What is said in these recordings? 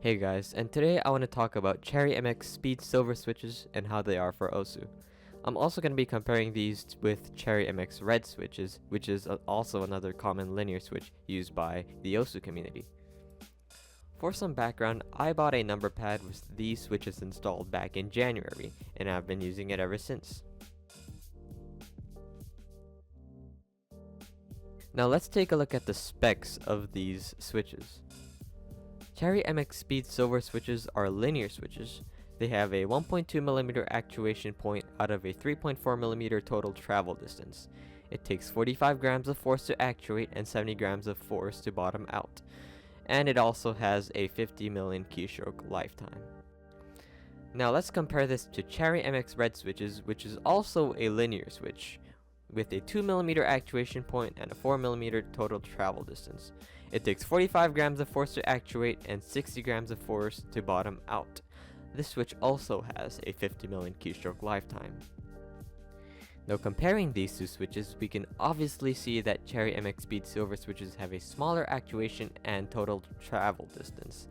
Hey guys, and today I want to talk about Cherry MX Speed Silver switches and how they are for OSU. I'm also going to be comparing these with Cherry MX Red switches, which is also another common linear switch used by the OSU community. For some background, I bought a number pad with these switches installed back in January, and I've been using it ever since. Now let's take a look at the specs of these switches. Cherry MX Speed Silver switches are linear switches. They have a 1.2mm actuation point out of a 3.4mm total travel distance. It takes 45 grams of force to actuate and 70 grams of force to bottom out. And it also has a 50 million keystroke lifetime. Now let's compare this to Cherry MX Red switches, which is also a linear switch with a 2mm actuation point and a 4mm total travel distance. It takes 45 grams of force to actuate and 60 grams of force to bottom out. This switch also has a 50 million keystroke lifetime. Now comparing these two switches, we can obviously see that Cherry MX Speed Silver switches have a smaller actuation and total travel distance.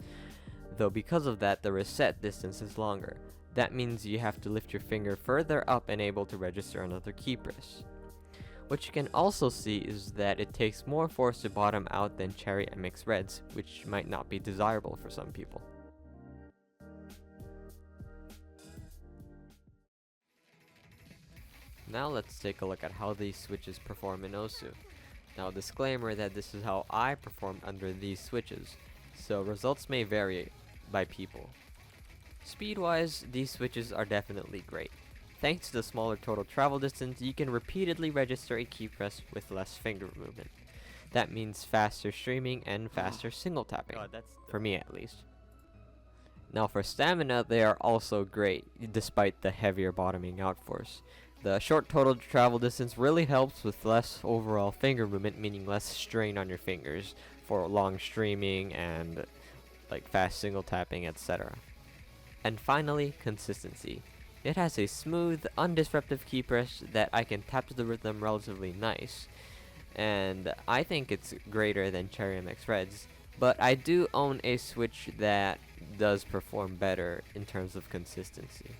Though because of that, the reset distance is longer. That means you have to lift your finger further up and able to register another key press. What you can also see is that it takes more force to bottom out than Cherry MX Reds, which might not be desirable for some people. Now let's take a look at how these switches perform in OSU. Now disclaimer that this is how I performed under these switches, so results may vary by people. Speed-wise, these switches are definitely great. Thanks to the smaller total travel distance, you can repeatedly register a key press with less finger movement. That means faster streaming and faster single tapping, for me at least. Now for stamina, they are also great, despite the heavier bottoming out force. The short total travel distance really helps with less overall finger movement, meaning less strain on your fingers for long streaming and like fast single tapping, etc. And finally, consistency. It has a smooth, undisruptive key press that I can tap to the rhythm relatively nice, and I think it's greater than Cherry MX Reds, but I do own a switch that does perform better in terms of consistency.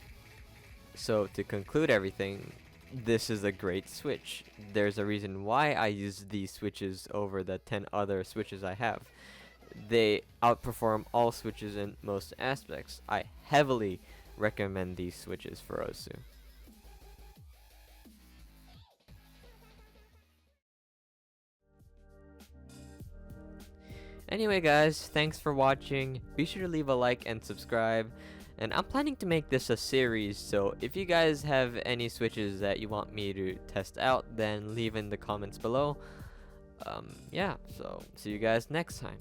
So to conclude everything, this is a great switch. There's a reason why I use these switches over the 10 other switches I have. They outperform all switches in most aspects. I heavily recommend these switches for OSU. Anyway guys, thanks for watching. Be sure to leave a like and subscribe. And I'm planning to make this a series, so if you guys have any switches that you want me to test out, then leave in the comments below. Yeah, so see you guys next time.